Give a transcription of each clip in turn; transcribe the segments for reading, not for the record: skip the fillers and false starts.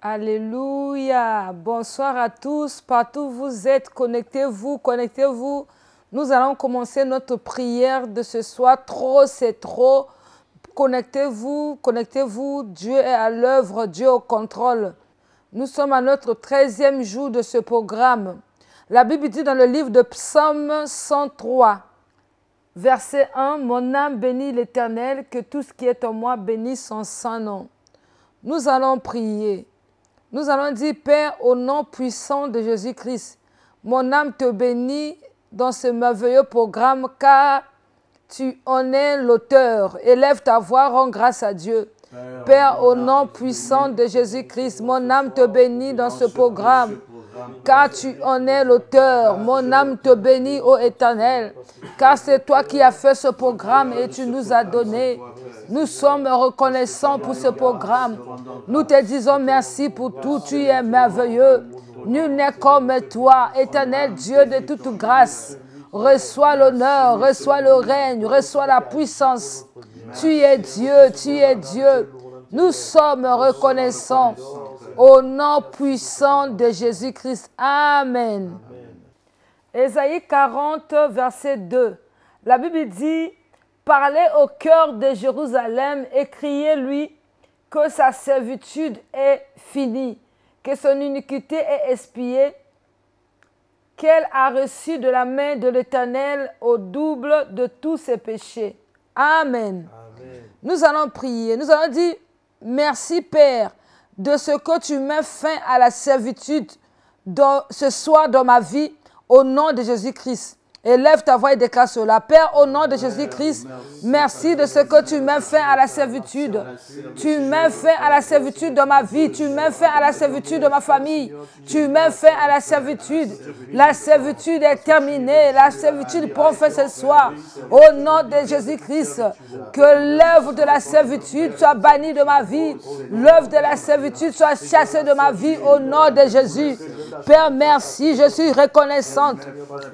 Alléluia. Bonsoir à tous. Partout où vous êtes, connectez-vous, connectez-vous. Nous allons commencer notre prière de ce soir. Trop, c'est trop. Connectez-vous, connectez-vous. Dieu est à l'œuvre, Dieu au contrôle. Nous sommes à notre 13e jour de ce programme. La Bible dit dans le livre de Psaume 103, verset 1, « Mon âme bénit l'Éternel, que tout ce qui est en moi bénisse son saint nom. » Nous allons prier. Nous allons dire, Père, au nom puissant de Jésus-Christ, mon âme te bénit dans ce merveilleux programme, car tu en es l'auteur. Élève ta voix, rends grâce à Dieu. Père, au nom puissant de Jésus-Christ, mon âme te bénit dans ce programme, car tu en es l'auteur. Mon âme te bénit, ô Éternel, car c'est toi qui as fait ce programme et tu nous as donné. Nous sommes reconnaissants pour ce programme. Nous te disons merci pour tout. Tu es merveilleux. Nul n'est comme toi, Éternel Dieu de toute grâce. Reçois l'honneur, reçois le règne, reçois la puissance. Tu es Dieu, tu es Dieu. Nous sommes reconnaissants au nom puissant de Jésus-Christ. Amen. Ésaïe 40, verset 2. La Bible dit, « Parlez au cœur de Jérusalem et criez-lui que sa servitude est finie, que son iniquité est expiée, qu'elle a reçu de la main de l'Éternel au double de tous ses péchés. » Amen. Amen. Nous allons prier. Nous allons dire, merci Père, de ce que tu mets fin à la servitude ce soir dans ma vie, au nom de Jésus-Christ. Élève ta voix et déclare cela. Père, au nom de Jésus-Christ, merci de ce que tu mets fin à la servitude. Tu mets fin à la servitude de ma vie. Tu mets fin à la servitude de ma famille. Tu mets fin à la servitude. La servitude est terminée. La servitude prend fin ce soir. Au nom de Jésus-Christ, que l'œuvre de la servitude soit bannie de ma vie. L'œuvre de la servitude soit chassée de ma vie au nom de Jésus. Père, merci. Je suis reconnaissante.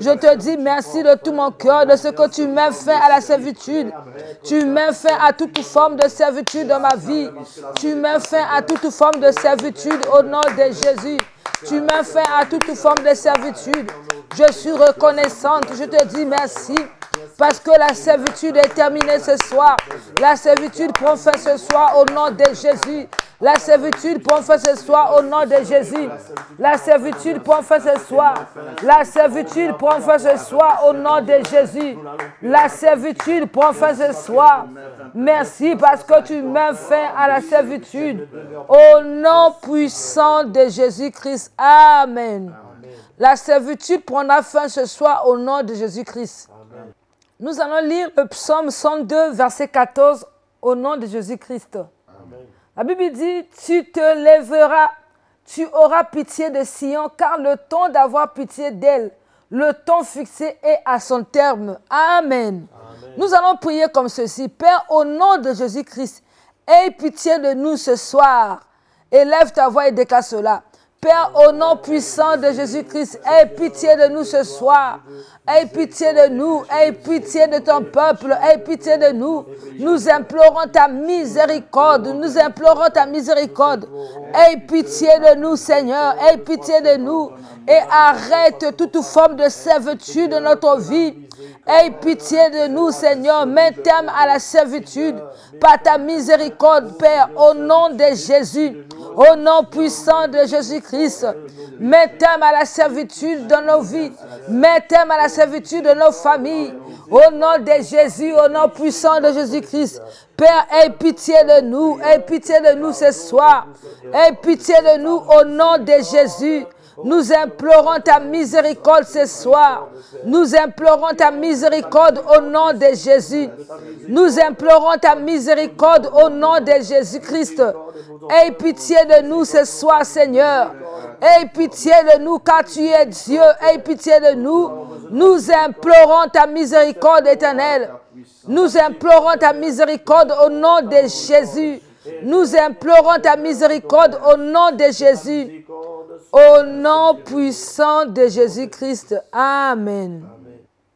Je te dis merci de tout mon cœur de ce que tu mets fin à la servitude. Tu mets fin à toute forme de servitude dans ma vie. Tu mets fin à toute forme de servitude au nom de Jésus. Tu mets fin à toute forme de servitude. Je suis reconnaissante. Je te dis merci. Parce que la servitude est terminée ce soir. La servitude prend fin ce soir au nom de Jésus. La servitude prend fin ce soir au nom de Jésus. La servitude prend fin ce soir. La servitude prend fin ce soir au nom de Jésus. La servitude prend fin ce soir. Merci parce que tu mets fin à la servitude. Au nom puissant de Jésus-Christ. Amen. La servitude prendra fin ce soir au nom de Jésus-Christ. Nous allons lire le psaume 102, verset 14, au nom de Jésus-Christ. La Bible dit, tu te lèveras, tu auras pitié de Sion, car le temps d'avoir pitié d'elle, le temps fixé est à son terme. Amen. Amen. Nous allons prier comme ceci. Père, au nom de Jésus-Christ, aie pitié de nous ce soir. Élève ta voix et déclare cela. Père, au nom puissant de Jésus-Christ, aie pitié de nous ce soir. Aie pitié de nous, aie pitié de ton peuple, aie pitié de nous. Nous implorons ta miséricorde, nous implorons ta miséricorde. Aie pitié de nous, Seigneur, aie pitié de nous. Et arrête toute forme de servitude dans notre vie. Aie pitié de nous, Seigneur. Mets terme à la servitude par ta miséricorde, Père, au nom de Jésus. Au nom puissant de Jésus-Christ, mets terme à la servitude de nos vies, mets terme à la servitude de nos familles. Au nom de Jésus, au nom puissant de Jésus-Christ, Père, aie pitié de nous ce soir. Aie pitié de nous au nom de Jésus. Nous implorons ta miséricorde ce soir. Nous implorons ta miséricorde au nom de Jésus. Nous implorons ta miséricorde au nom de Jésus-Christ. Aie pitié de nous ce soir, Seigneur. Aie pitié de nous car tu es Dieu. Aie pitié de nous. Nous implorons ta miséricorde éternelle. Nous implorons ta miséricorde au nom de Jésus. Nous implorons ta miséricorde au nom de Jésus. Au nom puissant de Jésus-Christ. Amen.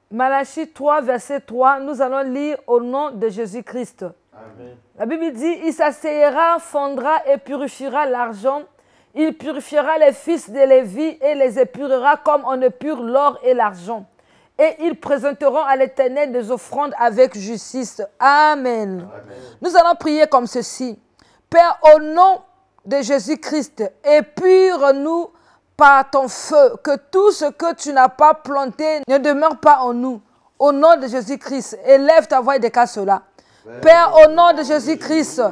Malachie 3, verset 3, nous allons lire au nom de Jésus-Christ. La Bible dit, il s'asseyera, fondra et purifiera l'argent. Il purifiera les fils de Lévi et les épurera comme on épure l'or et l'argent. Et ils présenteront à l'Éternel des offrandes avec justice. Amen. Amen. Nous allons prier comme ceci. Père, au nom de Jésus-Christ, épure-nous par ton feu, que tout ce que tu n'as pas planté ne demeure pas en nous. Au nom de Jésus-Christ, élève ta voix et déclare cela. Père, au nom de Jésus-Christ,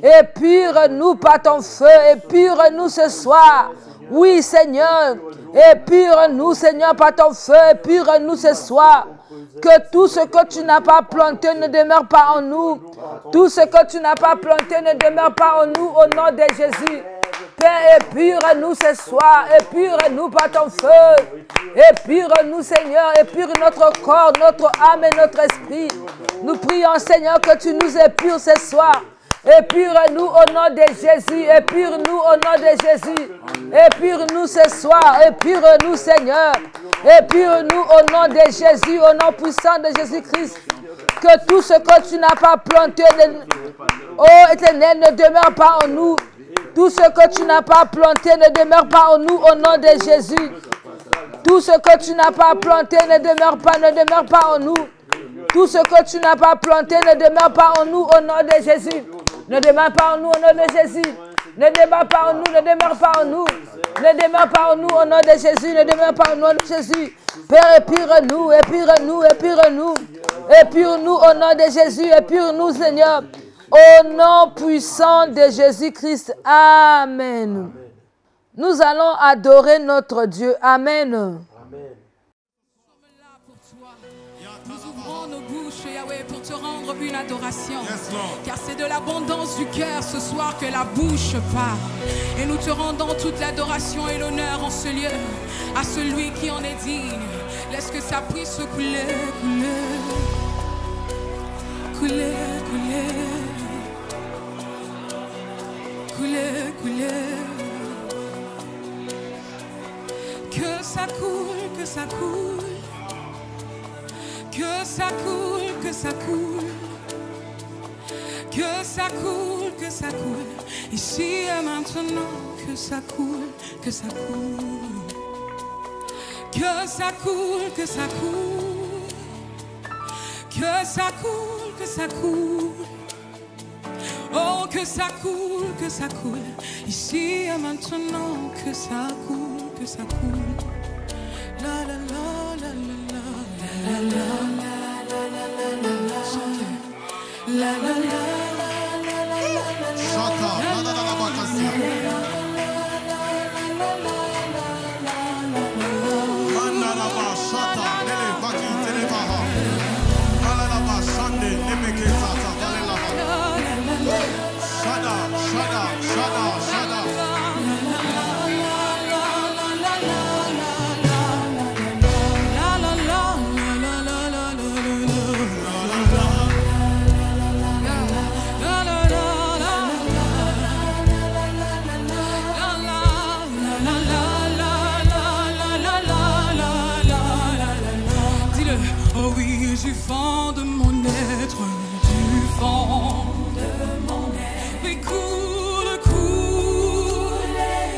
épure-nous par ton feu, épure-nous ce soir. Oui, Seigneur, épure-nous, Seigneur, par ton feu, épure-nous ce soir. Que tout ce que tu n'as pas planté ne demeure pas en nous. Tout ce que tu n'as pas planté ne demeure pas en nous, au nom de Jésus. Père, épure-nous ce soir, épure-nous par ton feu. Épure-nous, Seigneur, épure notre corps, notre âme et notre esprit. Nous prions, Seigneur, que tu nous épures ce soir. Épure-nous au nom de Jésus, épure-nous au nom de Jésus. Épure-nous ce soir, épure-nous, Seigneur. Épure-nous au nom de Jésus, au nom puissant de Jésus-Christ. Que tout ce que tu n'as pas planté, ô Éternel, ne demeure pas en nous. Tout ce que tu n'as pas planté ne demeure pas en nous, au nom de Jésus. Tout ce que tu n'as pas planté ne demeure pas en nous. Tout ce que tu n'as pas planté ne demeure pas en nous, au nom de Jésus. Ne demeure pas en nous, au nom de Jésus. Ne demeure pas en nous, ne demeure pas en nous. Ne demeure pas en nous, au nom de Jésus. Ne demeure pas en nous, au nom de Jésus. Père, épure-nous, épure-nous, épure-nous. Épure-nous au nom de Jésus. Épure-nous, Seigneur. Au nom puissant de Jésus-Christ. Amen. Nous allons adorer notre Dieu. Amen. Yahweh, pour te rendre une adoration, car c'est de l'abondance du cœur ce soir que la bouche parle. Et nous te rendons toute l'adoration et l'honneur en ce lieu, à celui qui en est digne. Laisse que sa puisse couler, couler, couler, couler, couler, couler. Que ça coule, que ça coule. Que ça coule, que ça coule, que ça coule, que ça coule, ici et maintenant, que ça coule, que ça coule, que ça coule, que ça coule, que ça coule, que ça coule, oh que ça coule, ici et maintenant, que ça coule, que ça coule, la la la la la. La la la la la la du fond de mon être, du fond de mon être, oui, coule, coule, les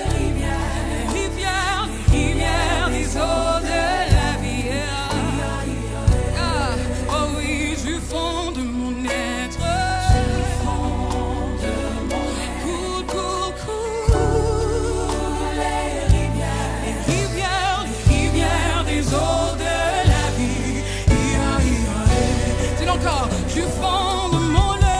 rivières, les eaux de la vie. Ah, oh oui, du fond de mon être, du fond de mon être, coule, coule, coule, les rivières, les eaux de la vie. Encore du fond de mon âme.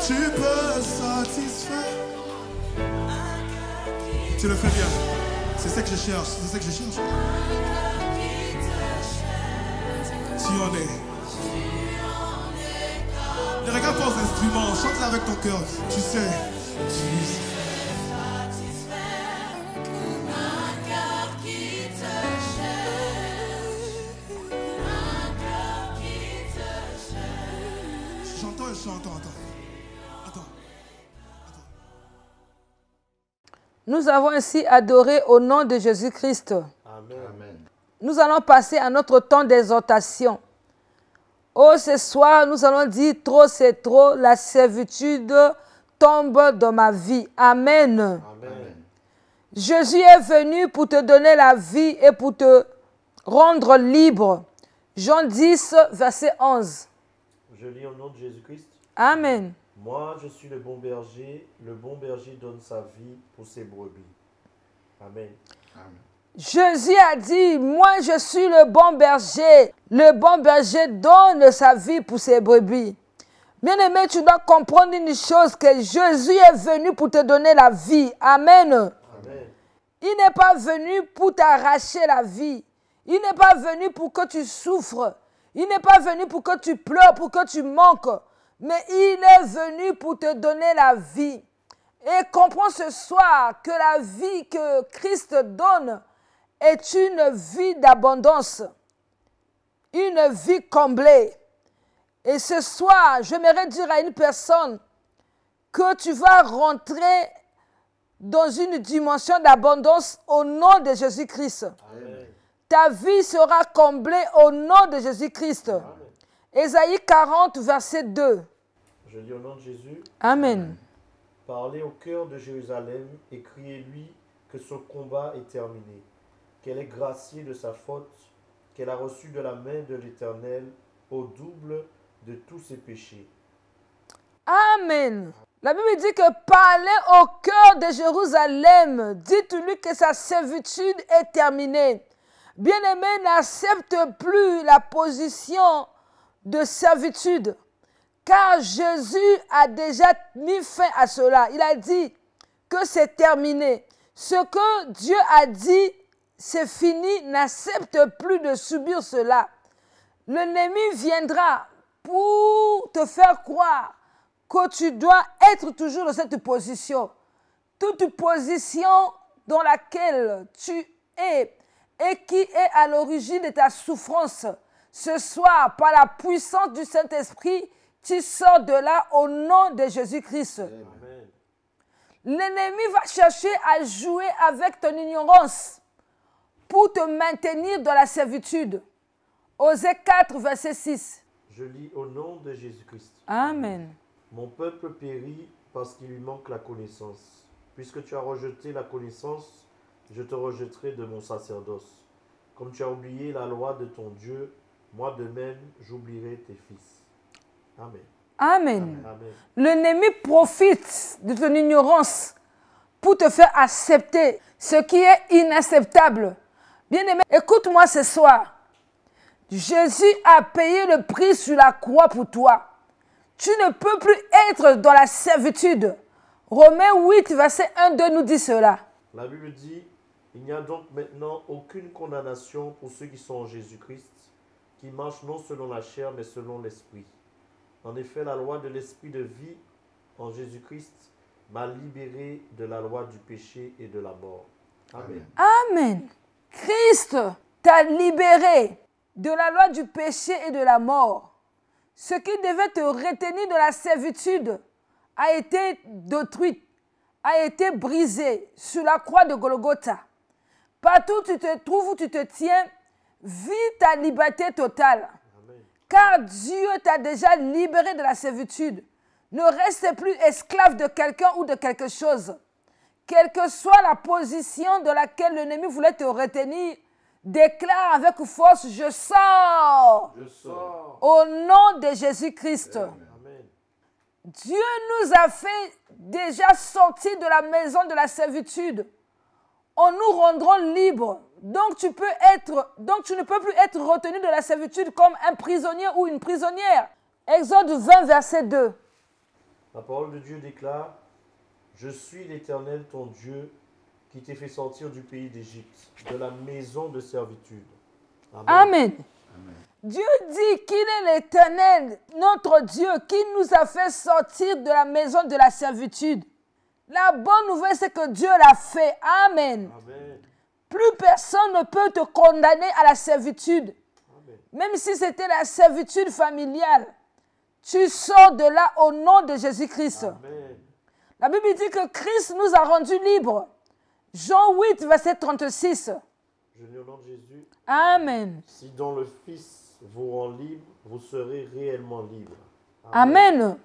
Tu peux satisfaire. Tu le fais bien. C'est ça que je cherche. C'est ça que je cherche. Tu en es. Ne regarde pas aux instruments. Chante-la avec ton cœur. Tu sais. Tu sais. Nous avons ainsi adoré au nom de Jésus-Christ. Amen. Nous allons passer à notre temps d'exhortation. Oh, ce soir, nous allons dire trop c'est trop, la servitude tombe dans ma vie. Amen. Amen. Jésus est venu pour te donner la vie et pour te rendre libre. Jean 10, verset 11. Je lis au nom de Jésus-Christ. Amen. Moi, je suis le bon berger donne sa vie pour ses brebis. Amen. Amen. Jésus a dit, moi je suis le bon berger donne sa vie pour ses brebis. Bien-aimé, tu dois comprendre une chose, que Jésus est venu pour te donner la vie. Amen. Amen. Il n'est pas venu pour t'arracher la vie. Il n'est pas venu pour que tu souffres. Il n'est pas venu pour que tu pleures, pour que tu manques. Mais il est venu pour te donner la vie. Et comprends ce soir que la vie que Christ donne est une vie d'abondance. Une vie comblée. Et ce soir, j'aimerais dire à une personne que tu vas rentrer dans une dimension d'abondance au nom de Jésus-Christ. Ta vie sera comblée au nom de Jésus-Christ. Ésaïe 40, verset 2. Je lis au nom de Jésus. Amen. Parlez au cœur de Jérusalem et criez-lui que son combat est terminé, qu'elle est graciée de sa faute, qu'elle a reçu de la main de l'Éternel au double de tous ses péchés. Amen. La Bible dit que parlez au cœur de Jérusalem. Dites-lui que sa servitude est terminée. Bien-aimé, n'accepte plus la position de servitude. Car Jésus a déjà mis fin à cela. Il a dit que c'est terminé. Ce que Dieu a dit, c'est fini. N'accepte plus de subir cela. L'ennemi viendra pour te faire croire que tu dois être toujours dans cette position. Toute position dans laquelle tu es et qui est à l'origine de ta souffrance. Ce soir, par la puissance du Saint-Esprit, tu sors de là au nom de Jésus-Christ. L'ennemi va chercher à jouer avec ton ignorance pour te maintenir dans la servitude. Osée 4, verset 6. Je lis au nom de Jésus-Christ. Amen. Mon peuple périt parce qu'il lui manque la connaissance. Puisque tu as rejeté la connaissance, je te rejetterai de mon sacerdoce. Comme tu as oublié la loi de ton Dieu, moi de même, j'oublierai tes fils. Amen. Amen. Amen. L'ennemi profite de ton ignorance pour te faire accepter ce qui est inacceptable. Bien-aimé, écoute-moi ce soir. Jésus a payé le prix sur la croix pour toi. Tu ne peux plus être dans la servitude. Romains 8, verset 1-2 nous dit cela. La Bible dit, il n'y a donc maintenant aucune condamnation pour ceux qui sont en Jésus-Christ, qui marchent non selon la chair, mais selon l'Esprit. En effet, la loi de l'Esprit de vie en Jésus-Christ m'a libéré de la loi du péché et de la mort. Amen. Amen. Christ t'a libéré de la loi du péché et de la mort. Ce qui devait te retenir de la servitude a été détruit, a été brisé sur la croix de Golgotha. Partout où tu te trouves, où tu te tiens, vis ta liberté totale. Car Dieu t'a déjà libéré de la servitude. Ne reste plus esclave de quelqu'un ou de quelque chose. Quelle que soit la position dans laquelle l'ennemi voulait te retenir, déclare avec force, je sors. Je sors. Au nom de Jésus-Christ. Amen. Dieu nous a fait déjà sortir de la maison de la servitude. On nous rendra libres. Donc tu ne peux plus être retenu de la servitude comme un prisonnier ou une prisonnière. Exode 20, verset 2. La parole de Dieu déclare, je suis l'Éternel ton Dieu qui t'ai fait sortir du pays d'Égypte, de la maison de servitude. Amen. Amen. Dieu dit qu'il est l'Éternel, notre Dieu, qui nous a fait sortir de la maison de la servitude. La bonne nouvelle, c'est que Dieu l'a fait. Amen. Amen. Plus personne ne peut te condamner à la servitude. Amen. Même si c'était la servitude familiale. Tu sors de là au nom de Jésus-Christ. Amen. La Bible dit que Christ nous a rendus libres. Jean 8, verset 36. Je dis au nom de Jésus, Amen. si dans le Fils vous rend libre, vous serez réellement libre. Amen.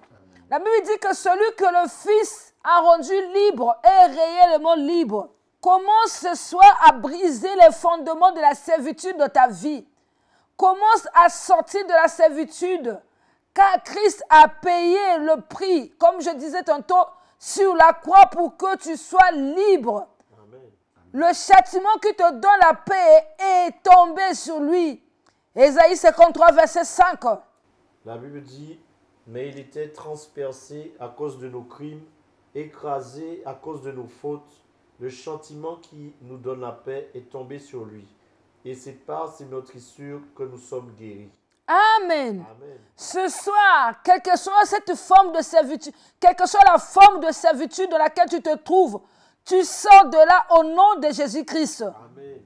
La Bible dit que celui que le Fils a rendu libre est réellement libre. Commence ce soir à briser les fondements de la servitude de ta vie. Commence à sortir de la servitude. Car Christ a payé le prix, comme je disais tantôt, sur la croix pour que tu sois libre. Amen. Le châtiment qui te donne la paix est tombé sur lui. Ésaïe 53, verset 5. La Bible dit, mais il était transpercé à cause de nos crimes, écrasé à cause de nos fautes. Le châtiment qui nous donne la paix est tombé sur lui. Et c'est par ses meurtrissures que nous sommes guéris. Amen. Amen. Ce soir, quelle que soit cette forme de servitude, quelle que soit la forme de servitude dans laquelle tu te trouves, tu sors de là au nom de Jésus-Christ. Amen.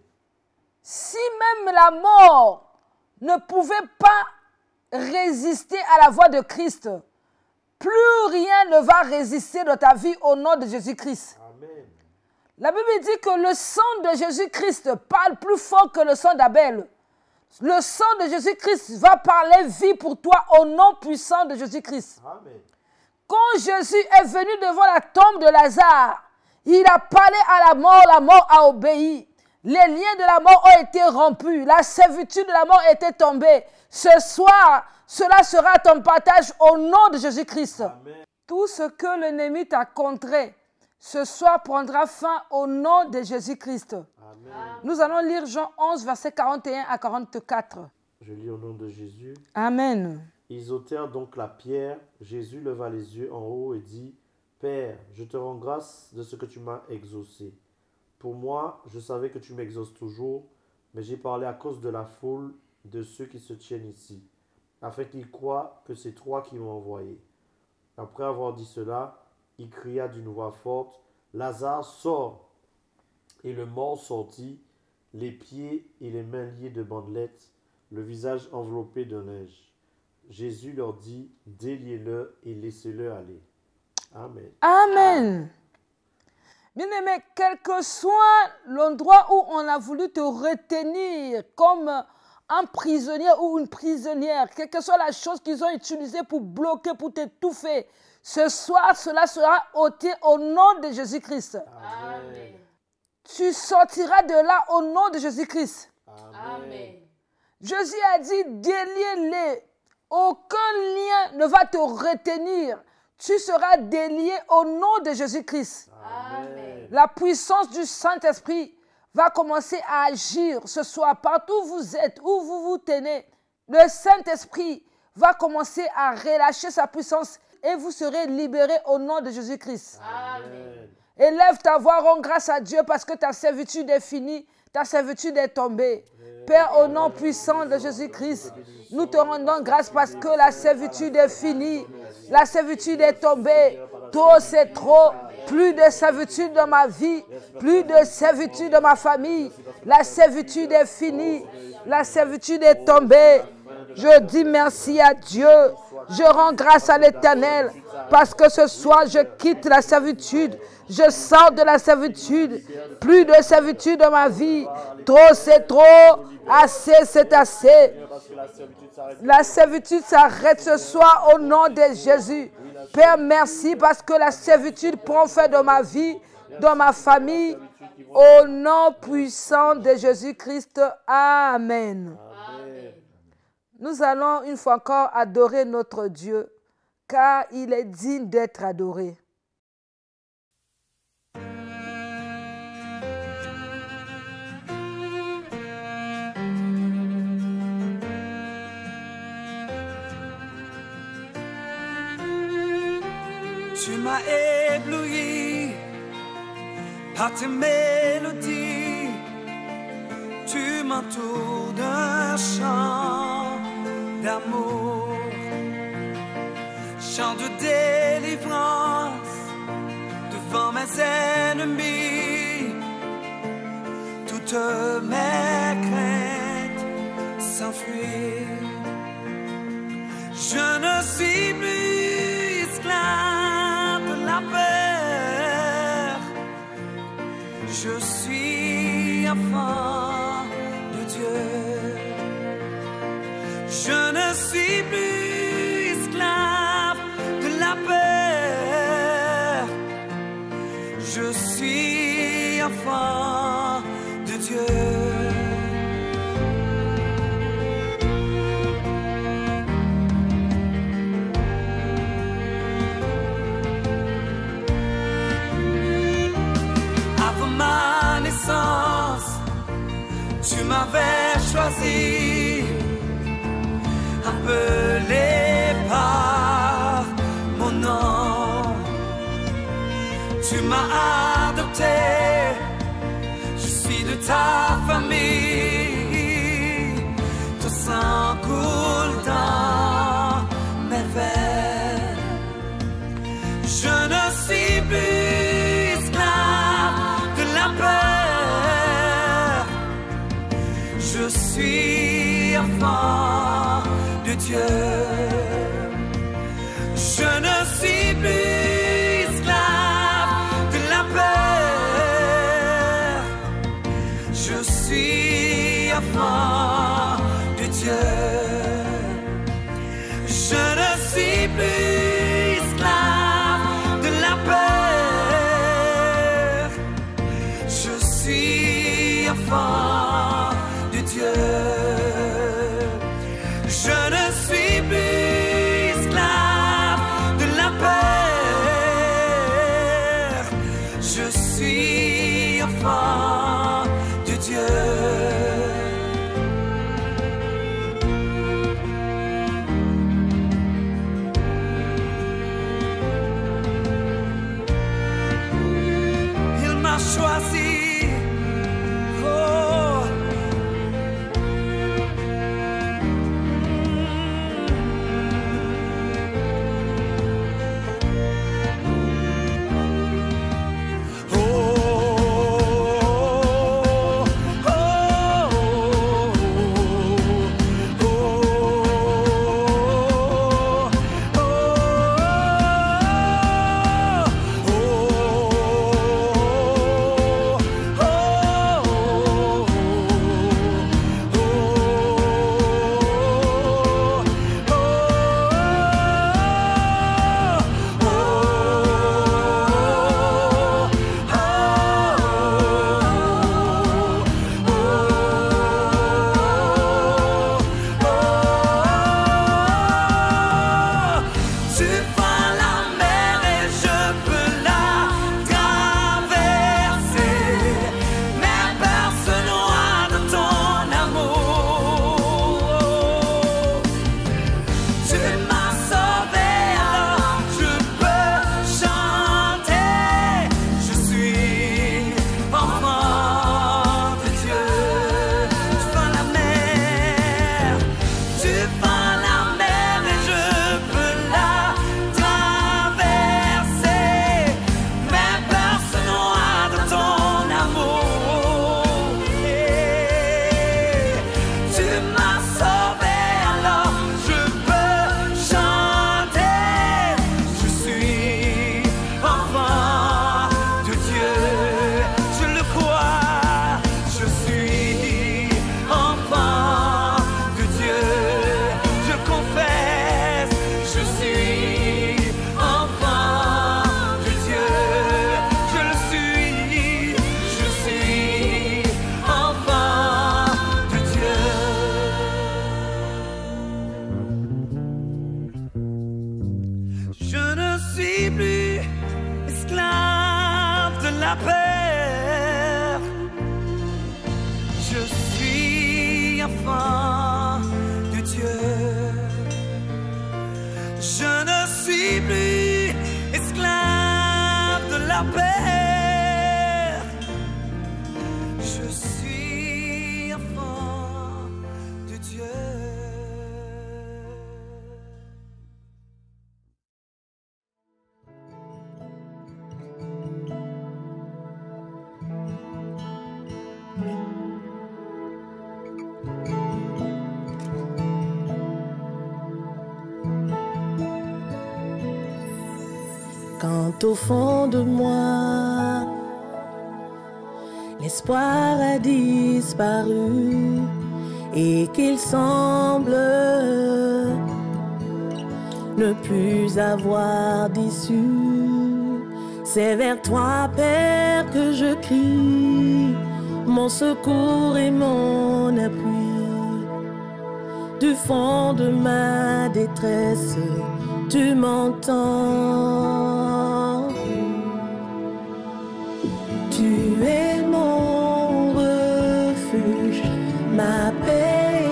Si même la mort ne pouvait pas résister à la voix de Christ, plus rien ne va résister dans ta vie au nom de Jésus-Christ. Amen. La Bible dit que le sang de Jésus-Christ parle plus fort que le sang d'Abel. Le sang de Jésus-Christ va parler vie pour toi au nom puissant de Jésus-Christ. Amen. Quand Jésus est venu devant la tombe de Lazare, il a parlé à la mort a obéi. Les liens de la mort ont été rompus, la servitude de la mort était tombée. Ce soir, cela sera ton partage au nom de Jésus-Christ. Amen. Tout ce que l'ennemi t'a contré, ce soir prendra fin au nom de Jésus-Christ. Amen. Nous allons lire Jean 11, versets 41 à 44. Je lis au nom de Jésus. Amen. Ils ôtèrent donc la pierre. Jésus leva les yeux en haut et dit, Père, je te rends grâce de ce que tu m'as exaucé. Pour moi, je savais que tu m'exauces toujours, mais j'ai parlé à cause de la foule de ceux qui se tiennent ici, afin qu'ils croient que c'est toi qui m'as envoyé. Après avoir dit cela, il cria d'une voix forte, Lazare, sors. Et le mort sortit, les pieds et les mains liés de bandelettes, le visage enveloppé de neige. Jésus leur dit, déliez-le et laissez-le aller. Amen. Amen. Bien-aimé, quel que soit l'endroit où on a voulu te retenir comme un prisonnier ou une prisonnière, quelle que soit la chose qu'ils ont utilisée pour bloquer, pour t'étouffer, ce soir, cela sera ôté au nom de Jésus-Christ. Amen. Tu sortiras de là au nom de Jésus-Christ. Amen. Jésus a dit, déliez-les. Aucun lien ne va te retenir. Tu seras délié au nom de Jésus-Christ. Amen. La puissance du Saint-Esprit va commencer à agir ce soir, partout où vous êtes, où vous vous tenez. Le Saint-Esprit va commencer à relâcher sa puissance et vous serez libérés au nom de Jésus-Christ. Amen. Élève ta voix, rends grâce à Dieu parce que ta servitude est finie, ta servitude est tombée. Père, au nom puissant de Jésus-Christ, nous te rendons grâce parce que la servitude est finie, la servitude est tombée. Trop, c'est trop. Plus de servitude dans ma vie, plus de servitude dans ma famille. La servitude est finie, la servitude est tombée. Je dis merci à Dieu. Je rends grâce à l'Éternel parce que ce soir, je quitte la servitude. Je sors de la servitude. Plus de servitude dans ma vie. Trop, c'est trop. Assez, c'est assez. La servitude s'arrête ce soir au nom de Jésus. Père, merci parce que la servitude prend fin dans ma vie, dans ma famille. Au nom puissant de Jésus-Christ. Amen. Nous allons une fois encore adorer notre Dieu, car il est digne d'être adoré. Tu m'as ébloui par tes mélodies, tu m'entoures d'un chant d'amour, chant de délivrance devant mes ennemis. Toutes mes craintes s'enfuient. Je ne suis plus esclave de la peur. Je suis enfant de Dieu. Je ne suis plus esclave de la peur. Je suis enfant de Dieu. Tu m'avais choisi, appelé par mon nom. Tu m'as adopté, je suis de ta famille. Ton sang coule dans mes veines. Je ne suis plus esclave de la peur. Je suis enfant de Dieu. Je ne suis plus esclave de la peur. Je suis enfant de Dieu. Je ne suis plus esclave de la peur. Je suis enfant de Dieu. Je ne suis plus esclave de la peur. Je suis enfant de Dieu. Il m'a choisi. Enfant de Dieu, je ne suis plus esclave. Quand au fond de moi, l'espoir a disparu et qu'il semble ne plus avoir d'issue, c'est vers toi, Père, que je crie, mon secours et mon appui. Du fond de ma détresse, tu m'entends. Tu es mon refuge, ma paix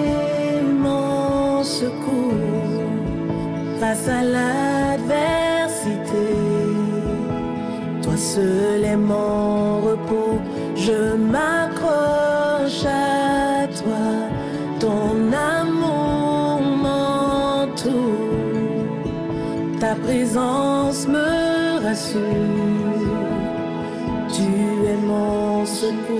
et mon secours. Face à l'adversité, toi seul est mon repos. Je m'accroche à toi, ton amour m'entoure. Ta présence me rassure, tu es mon secours.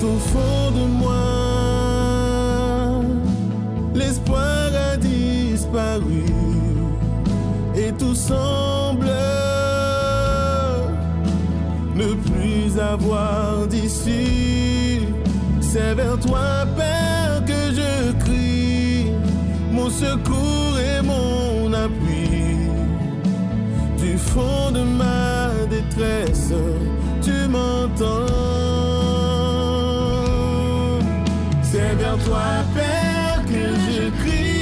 Au fond de moi, l'espoir a disparu et tout semble ne plus avoir d'issue. C'est vers toi, Père, que je crie, mon secours et mon appui. Du fond de ma détresse, tu m'entends. C'est vers toi, Père, que je crie,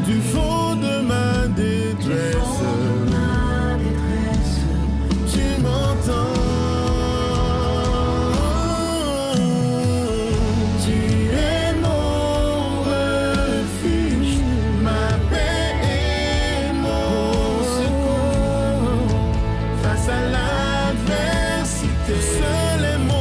du fond de ma détresse, tu m'entends. Tu es mon refuge, ma paix et mon secours. Face à l'adversité, seul est mon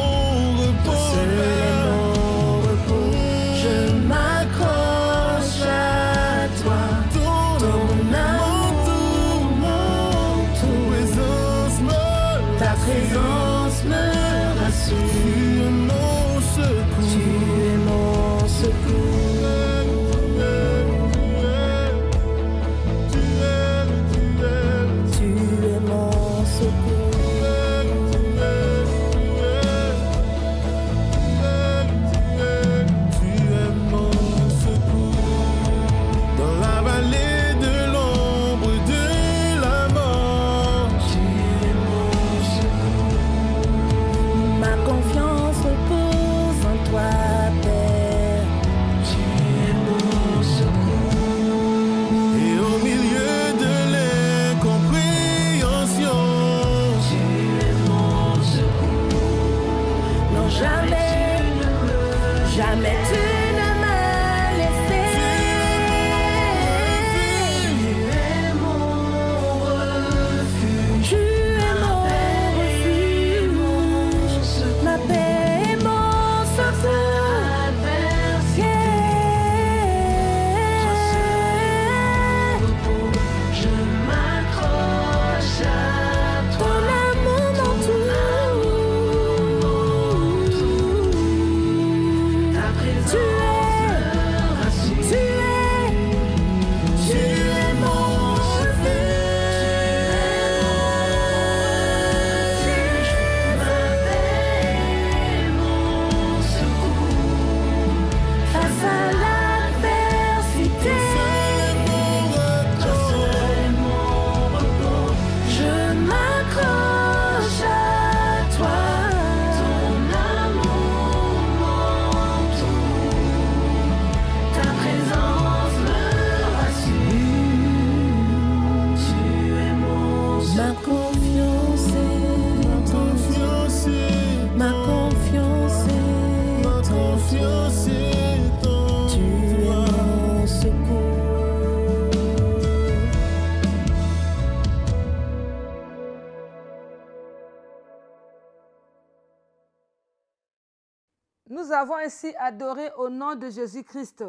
Nous avons ainsi adoré au nom de Jésus-Christ.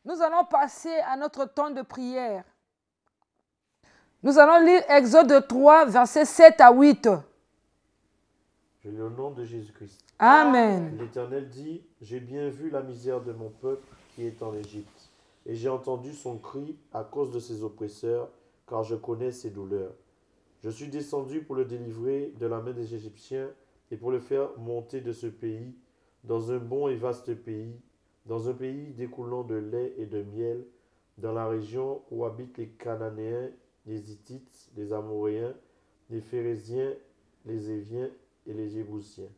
Nous allons passer à notre temps de prière. Nous allons lire Exode 3, versets 7 à 8. Je lis au nom de Jésus-Christ. Amen. L'Éternel dit, j'ai bien vu la misère de mon peuple qui est en Égypte, et j'ai entendu son cri à cause de ses oppresseurs, car je connais ses douleurs. Je suis descendu pour le délivrer de la main des Égyptiens et pour le faire monter de ce pays, dans un bon et vaste pays, dans un pays découlant de lait et de miel, dans la région où habitent les Cananéens, les Hittites, les Amoréens, les Phérésiens, les Éviens et les Jébusiens.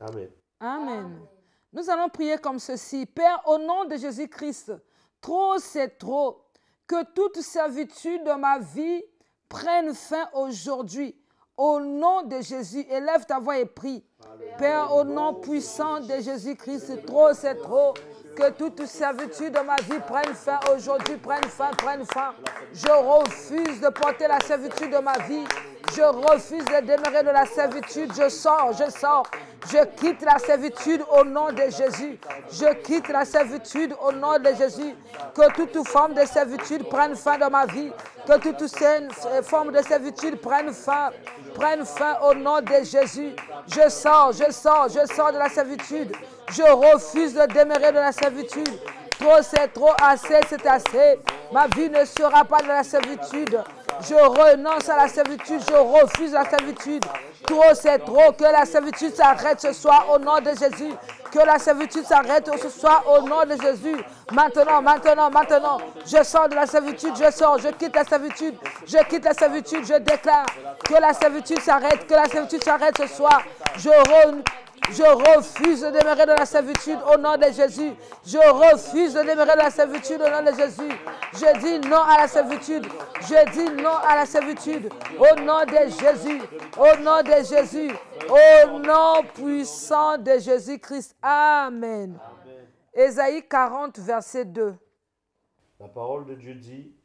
Amen. Amen. Nous allons prier comme ceci. Père, au nom de Jésus-Christ, trop c'est trop. Que toute servitude de ma vie prenne fin aujourd'hui. Au nom de Jésus, élève ta voix et prie. Père, au nom puissant de Jésus-Christ, trop c'est trop. Que toute servitude de ma vie prenne fin aujourd'hui, prenne fin. Je refuse de porter la servitude de ma vie. Je refuse de demeurer de la servitude. Je sors. Je quitte la servitude au nom de Jésus. Je quitte la servitude au nom de Jésus. Que toute forme de servitude prenne fin dans ma vie. Que toute forme de servitude prenne fin au nom de Jésus. Je sors de la servitude. Je refuse de demeurer de la servitude. Trop c'est trop, assez c'est assez. Ma vie ne sera pas de la servitude. Je renonce à la servitude, je refuse la servitude. Trop c'est trop, que la servitude s'arrête ce soir au nom de Jésus. Que la servitude s'arrête ce soir au nom de Jésus. Maintenant. Je sors de la servitude, je quitte la servitude. Je déclare que la servitude s'arrête, ce soir. Je refuse de demeurer dans la servitude au nom de Jésus. Je refuse de demeurer dans la servitude au nom de Jésus. Je dis non à la servitude. Au nom de Jésus. Au nom puissant de Jésus-Christ. Amen. Ésaïe 40, verset 2. La parole de Dieu dit,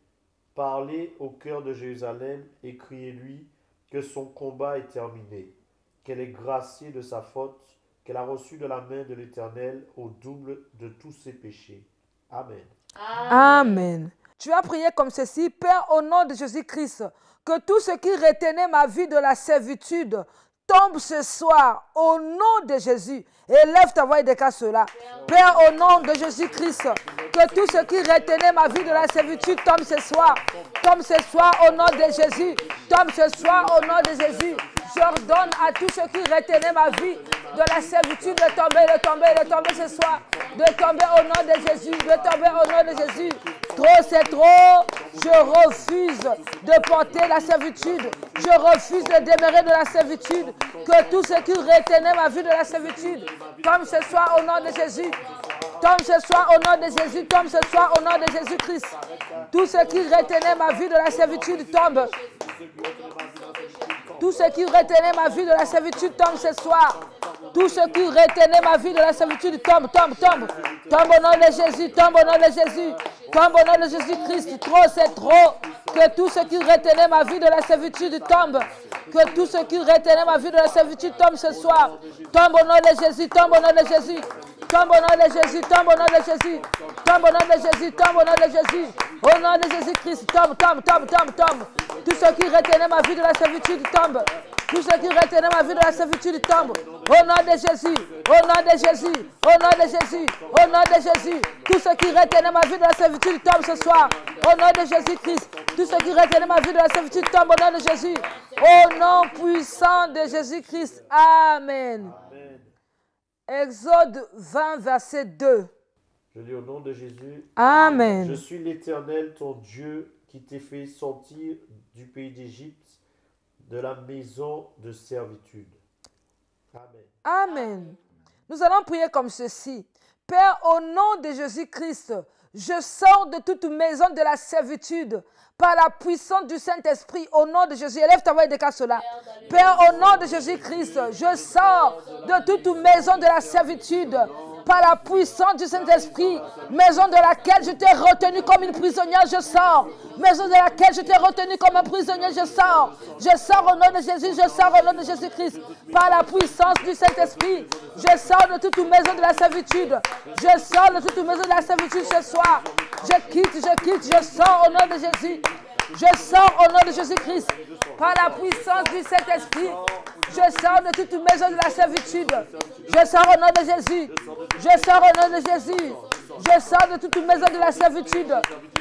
parlez au cœur de Jérusalem et criez-lui que son combat est terminé, qu'elle est graciée de sa faute, qu'elle a reçu de la main de l'Éternel au double de tous ses péchés. Amen. Amen. Tu as prié comme ceci. Père, au nom de Jésus-Christ, que tout ce qui retenait ma vie de la servitude tombe ce soir au nom de Jésus. Élève ta voix et déclare cela. Père, au nom de Jésus-Christ, que tout ce qui retenait ma vie de la servitude tombe ce soir. Tombe ce soir au nom de Jésus. Tombe ce soir au nom de Jésus. J'ordonne à tous ceux qui retenaient ma vie de la servitude de tomber ce soir. De tomber au nom de Jésus. Trop c'est trop. Je refuse de porter la servitude. Je refuse de demeurer de la servitude. Que tous ceux qui retenaient ma vie de la servitude tombe ce soir au nom de Jésus. Tombe ce soir au nom de Jésus. Tombe ce soir au nom de Jésus-Christ. Tous ceux qui retenaient ma vie de la servitude tombent. Tous ceux qui retenaient ma vie de la servitude tombent ce soir. Tous ceux qui retenaient ma vie de la servitude tombent. Tombe au nom de Jésus. Tombe au nom de Jésus. Tombe au nom de Jésus-Christ. Trop c'est trop. Que tous ceux qui retenaient ma vie de la servitude tombent. Que tous ceux qui retenaient ma vie de la servitude tombent ce soir. Tombe au nom de Jésus. Tombe au nom de Jésus. Tombe au nom de Jésus. Tombe au nom de Jésus. Tombe au nom de Jésus. Tombe au nom de Jésus. Au nom de Jésus-Christ. Tombe. Tous ceux qui retenaient ma vie de la servitude tombent. Tous ceux qui retenaient ma vie de la servitude tombent. Au nom de Jésus. Au nom de Jésus. Au nom de Jésus. Au nom de Jésus. Tous ceux qui retenaient ma vie de la servitude tombent ce soir. Au nom de Jésus-Christ. Tous ceux qui retenaient ma vie de la servitude tombent au nom de Jésus. Au nom puissant de Jésus-Christ. Amen. Exode 20, verset 2. Je lis au nom de Jésus. Amen. Je suis l'Éternel, ton Dieu, qui t'ai fait sortir du pays d'Égypte, de la maison de servitude. Amen. Amen. Nous allons prier comme ceci. Père, au nom de Jésus-Christ, je sors de toute maison de la servitude par la puissance du Saint-Esprit. Au nom de Jésus, élève ta voix et déclare cela. Père, au nom de Jésus-Christ, je sors de toute maison de la servitude par la puissance du Saint-Esprit. Maison de laquelle je t'ai retenu comme une prisonnière, je sors. Maison de laquelle je t'ai retenu comme un prisonnier, je sors. Je sors au nom de Jésus, je sors au nom de Jésus-Christ. Par la puissance du Saint-Esprit, je sors de toute maison de la servitude. Je sors de toute maison de la servitude ce soir. Je quitte, je sors au nom de Jésus. Je sors au nom de Jésus-Christ. Par la puissance du Saint-Esprit. Je sors de toute maison de la servitude. Je sors au nom de Jésus. Je sors au nom de Jésus. Je sors de toute maison de la servitude.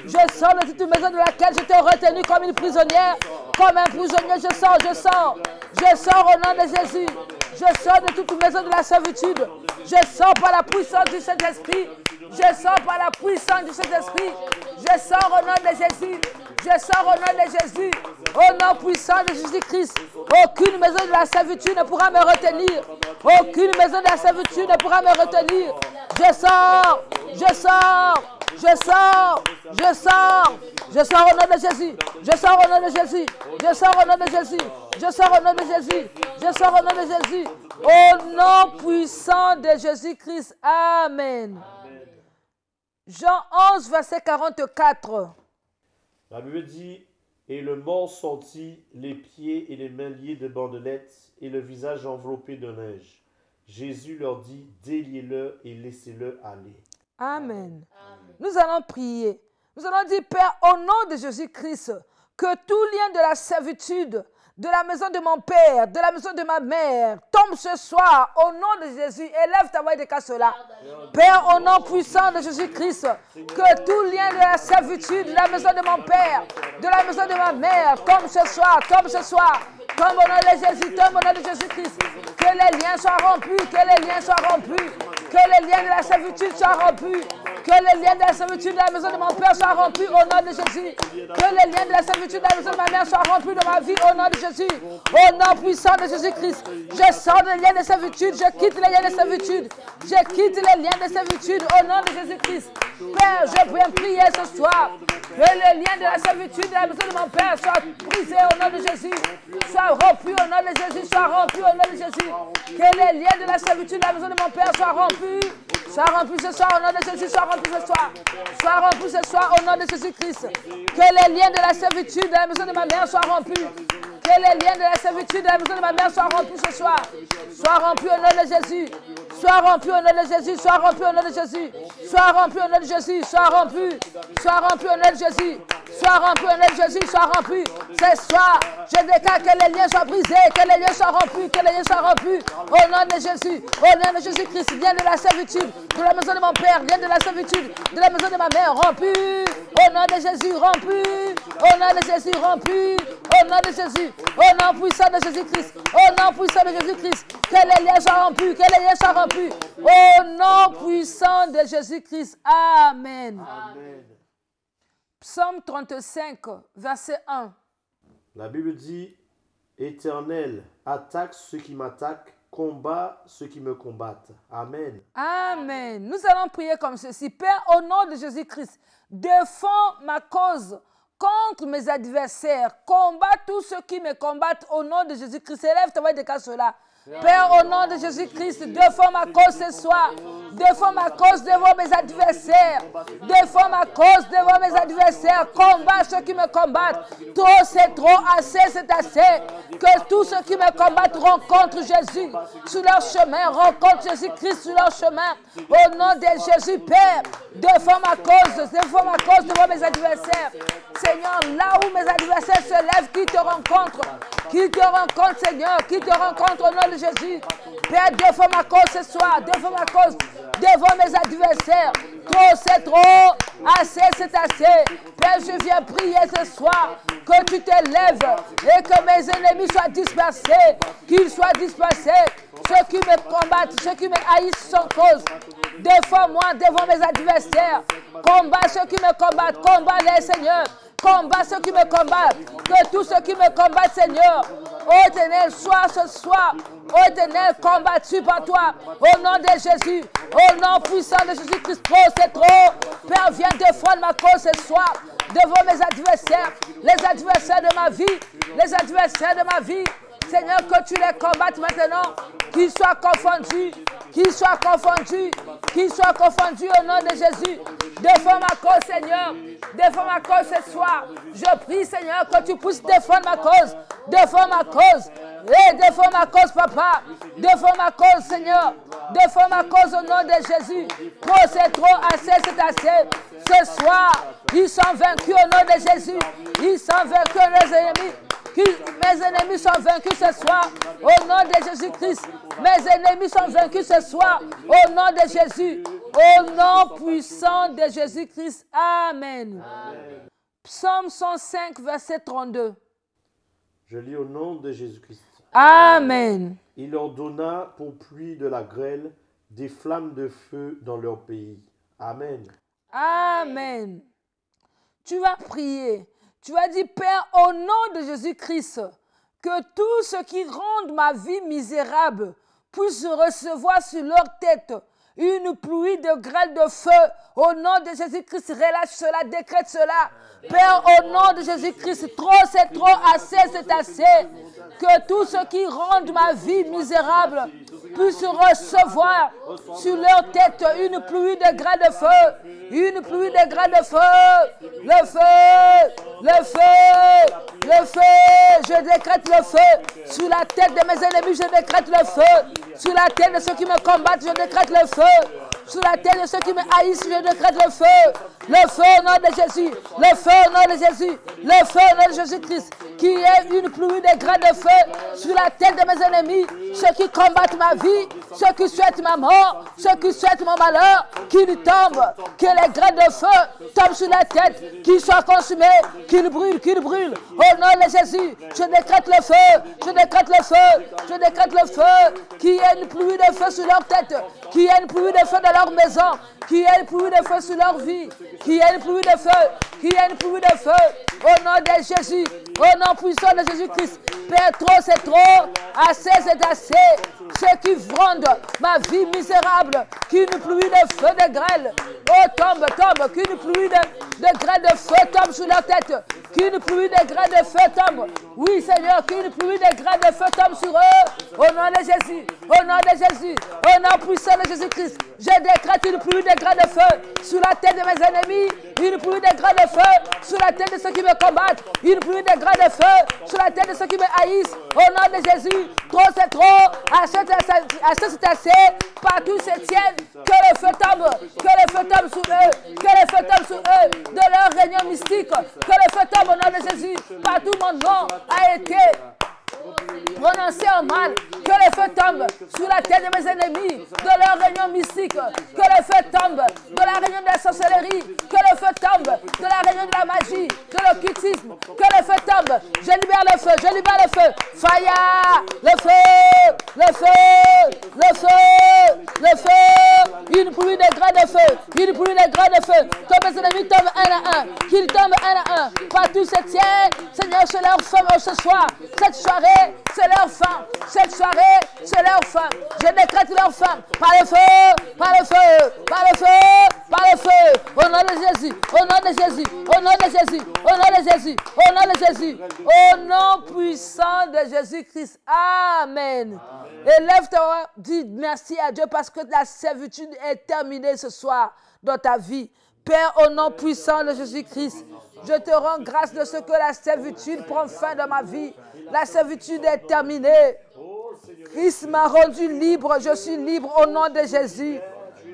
Je sors de toute maison de laquelle j'étais retenu comme une prisonnière. Comme un prisonnier, je sors, je sors. Je sors au nom de Jésus. Je sors de toute maison de la servitude. Je sors par la puissance du Saint-Esprit. Je sors par la puissance du Saint-Esprit. Je sors au nom de Jésus. Je sors au nom de Jésus. Au nom puissant de Jésus-Christ. Aucune maison de la servitude ne pourra me retenir. Aucune maison de la servitude ne pourra me retenir. Je sors. Je sors. Je sors. Je sors. Je sors au nom de Jésus. Je sors au nom de Jésus. Je sors au nom de Jésus. Je sors au nom de Jésus. Je sors au nom de Jésus. Au nom puissant de Jésus-Christ. Amen. Jean 11, verset 44. La Bible dit, et le mort sortit, les pieds et les mains liés de bandelettes, et le visage enveloppé de neige. Jésus leur dit, déliez-le et laissez-le aller. Amen. Nous allons prier. Nous allons dire, Père, au nom de Jésus-Christ, que tout lien de la servitude, de la maison de mon père, de la maison de ma mère, tombe ce soir au nom de Jésus. Élève ta voix et déclare cela. Père, au nom puissant de Jésus-Christ, que tout lien de la servitude, de la maison de mon père, de la maison de ma mère, tombe ce soir, tombe ce soir. Tombe au nom de Jésus, tombe au nom de Jésus-Christ. Que les liens soient rompus, que les liens soient rompus, que les liens de la servitude soient rompus, que les liens de la servitude de la maison de mon père soient rompus au nom de Jésus. Que les liens de la servitude de la maison de ma mère soient rompus dans ma vie au nom de Jésus. Au nom puissant de Jésus-Christ. Je sors des liens de servitude, je quitte les liens de servitude. Je quitte les liens de servitude au nom de Jésus-Christ. Père, je viens prier ce soir. Que les liens de la servitude de la maison de mon père soient brisés au nom de Jésus. Soient rompus au nom de Jésus. Soient rompus au nom de Jésus. Que les liens de la servitude de la maison de mon père soient rompus. Sois rempli ce soir au nom de Jésus, sois rempli ce soir. Sois rempli ce soir au nom de Jésus-Christ. Que les liens de la servitude de la maison de ma mère soient rompus. Que les liens de la servitude de la maison de ma mère soient rompus ce soir. Sois rempli au nom de Jésus. Sois rempli au nom de Jésus. Sois rempli au nom de Jésus. Sois rempli au nom de Jésus. Sois rempli. Sois rempli au nom de Jésus. Sois rempli au nom de Jésus. Sois rempli. Ce soir, je déclare que les liens soient brisés, que les liens soient rompus, que les liens soient rompus. Au nom de Jésus. Au nom de Jésus-Christ. Lien de la servitude de la maison de mon père. Lien de la servitude de la maison de ma mère. Rompu. Au nom de Jésus. Rompu. Au nom de Jésus. Rompu. Au nom de Jésus. Au nom puissant de Jésus-Christ. Au nom puissant de Jésus-Christ. Que les liens soient rompus. Que les liens soient rompus. Au nom puissant de Jésus-Christ. Amen. Amen. Psaume 35, verset 1. La Bible dit, Éternel, attaque ceux qui m'attaquent, combat ceux qui me combattent. Amen. Amen. Nous allons prier comme ceci. Père, au nom de Jésus-Christ, défends ma cause contre mes adversaires. Combat tous ceux qui me combattent au nom de Jésus-Christ. Élève ta voix et déclare cela. Père, au nom de Jésus-Christ, défends ma cause ce soir. Défends ma cause devant mes adversaires. Défends ma cause devant mes adversaires. Combat ceux qui me combattent. Trop, c'est trop. Assez, c'est assez. Que tous ceux qui me combattent rencontrent Jésus sur leur chemin. Rencontrent Jésus-Christ sur leur chemin. Au nom de Jésus, Père, défends ma cause. Défends ma cause devant mes adversaires. Seigneur, là où mes adversaires se lèvent, qu'ils te rencontrent. Qu'ils te rencontrent, Seigneur. Qu'ils te rencontrent au nom de Jésus. Père, défends ma cause ce soir. Défends ma cause devant mes adversaires. Trop, c'est trop. Assez, c'est assez. Père, je viens prier ce soir que tu te lèves et que mes ennemis soient dispersés. Qu'ils soient dispersés. Ceux qui me combattent, ceux qui me haïssent sans cause. Défends-moi devant mes adversaires. Combat ceux qui me combattent. Combat les Seigneurs. Combat ceux qui me combattent. Que tous ceux qui me combattent, Seigneur. Ô Éternel, sois ce soir. Ô Éternel, combattu par toi. Au nom de Jésus. Au nom puissant de Jésus-Christ. Trop, c'est trop. Père, viens défendre ma cause ce soir. Devant mes adversaires. Les adversaires de ma vie. Les adversaires de ma vie. Seigneur, que tu les combattes maintenant. Qu'ils soient confondus. Qu'ils soient confondus. Qu'ils soient confondus au nom de Jésus. Défends ma cause, Seigneur. Défends ma cause ce soir. Je prie, Seigneur, que tu puisses défendre ma cause. Défends ma cause. Et défends ma cause, Papa. Défends ma cause, Seigneur. Défends ma cause au nom de Jésus. Trop, c'est trop. Assez, c'est assez. Ce soir, ils sont vaincus au nom de Jésus. Ils sont vaincus, les ennemis. Mes ennemis sont vaincus ce soir au nom de Jésus-Christ. Mes ennemis sont vaincus ce soir au nom de Jésus. Au nom puissant de Jésus-Christ. Amen. Amen. Psaume 105, verset 32. Je lis au nom de Jésus-Christ. Amen. Il leur donna pour pluie de la grêle, des flammes de feu dans leur pays. Amen. Amen. Tu vas prier. Tu vas dire, Père, au nom de Jésus-Christ, que tous ceux qui rendent ma vie misérable puissent recevoir sur leur tête une pluie de grêle de feu. Au nom de Jésus-Christ, relâche cela, décrète cela. Père, au nom de Jésus-Christ, trop c'est trop, assez c'est assez. Que tous ceux qui rendent ma vie misérable puissent recevoir sur leur tête une pluie de grêle de feu. Une pluie de grêle de feu. Le feu, le feu, le feu. Je décrète le feu. Sur la tête de mes ennemis, je décrète le feu. Sur la tête de ceux qui me combattent, je décrète le feu. Sur la tête de ceux qui me haïssent, je décrète le feu. Le feu au nom de Jésus. Le feu au nom de Jésus. Le feu au nom de Jésus-Christ. Qui est une pluie de grêle de feu sur la tête de mes ennemis. Ceux qui combattent ma vie, ceux qui souhaitent ma mort, ceux qui souhaitent mon malheur, qu'ils tombent. Que les grêles de feu tombent sur la tête, qu'ils soient consumés, qu'ils brûlent, qu'ils brûlent. Au nom de Jésus, je décrète le feu. Je décrète le feu. Je décrète le feu. Qu'il y ait une pluie de feu sur leur tête. Qu'il y ait une pluie de feu dans leur maison. Qu'il y ait une pluie de feu sur leur vie. Qu'il y ait une pluie de feu. Qu'il y ait une pluie de feu. Au nom de Jésus. Au nom puissant de Jésus-Christ. Père, trop c'est trop. Assez c'est assez. Ceux qui vendent ma vie misérable. Qu'une pluie de feu de grêle. Oh, tombe, tombe. Qu'une pluie de grêle de feu tombe sur leur tête. Qu'une pluie de grêle de feu tombe. Oui, Seigneur, qu'une pluie de grêle de feu tombe sur eux. Au nom de Jésus. Au nom de Jésus. Au nom puissant de Jésus-Christ. Je décrète une pluie de grêle de feu sur la tête de mes ennemis. Une pluie de grêle de feu sur la tête de ceux qui me combattent. Une pluie de grêle de feu sur la tête de ceux qui me haïssent. Au nom de Jésus. Trop c'est trop. Assez c'est assez. Partout se tiennent. Que le feu tombe. Que le feu tombe sur eux. Que le feu tombe sur eux. De leur réunion mystique. Que le feu tombe au nom de Jésus. Partout mon nom a été prononcé en mal. Que le feu tombe sur la tête de mes ennemis. De leur réunion mystique. Que le feu tombe de la réunion de la sorcellerie. Que le feu tombe de la réunion de la magie. De l'occultisme. Que le feu tombe. Je libère le feu. Je libère le feu. Fire. Le feu. Le feu. Le feu. Le feu. Une pluie de grêle de feu. Une pluie de grêle de feu. Que mes ennemis tombent un à un. Qu'ils tombent un à un. Partout se tient. Seigneur, c'est leur femme ce soir. Cette soirée, c'est leur fin. Cette soirée, c'est leur fin. Je décrète leur fin. Par le feu, par le feu, par le feu, par le feu. Au nom de Jésus, au nom de Jésus, au nom de Jésus, au nom de Jésus, au nom de Jésus. Au nom puissant de Jésus-Christ. Amen. Et lève-toi, dis merci à Dieu parce que la servitude est terminée ce soir dans ta vie. Père, au nom puissant de Jésus-Christ, je te rends grâce de ce que la servitude prend fin dans ma vie. La servitude est terminée. Christ m'a rendu libre, je suis libre au nom de Jésus.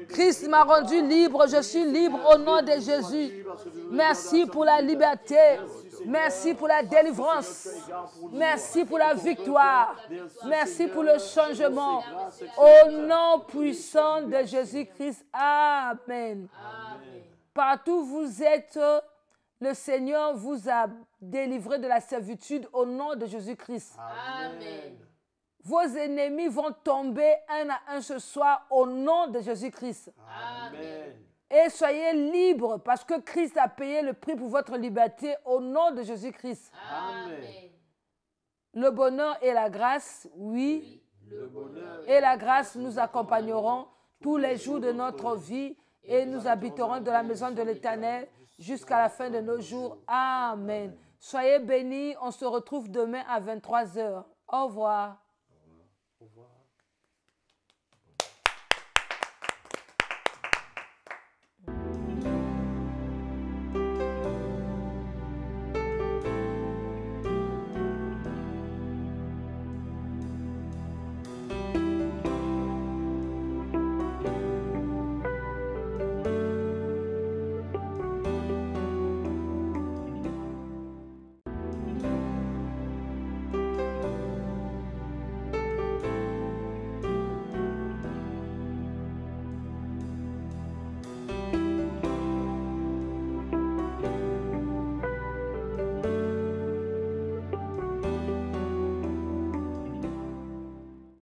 Christ m'a rendu libre, je suis libre au nom de Jésus. Merci pour la liberté. Merci pour la délivrance. Merci pour la victoire. Merci pour le changement. Au nom puissant de Jésus-Christ. Amen. Partout où vous êtes, le Seigneur vous a délivré de la servitude au nom de Jésus-Christ. Amen. Vos ennemis vont tomber un à un ce soir au nom de Jésus-Christ. Amen. Et soyez libres parce que Christ a payé le prix pour votre liberté au nom de Jésus-Christ. Amen. Le bonheur et la grâce, oui. Le bonheur et la grâce nous accompagneront tous les jours de notre vie et nous habiterons dans la maison de l'Éternel jusqu'à la fin de nos jours. Amen. Soyez bénis. On se retrouve demain à 23h. Au revoir.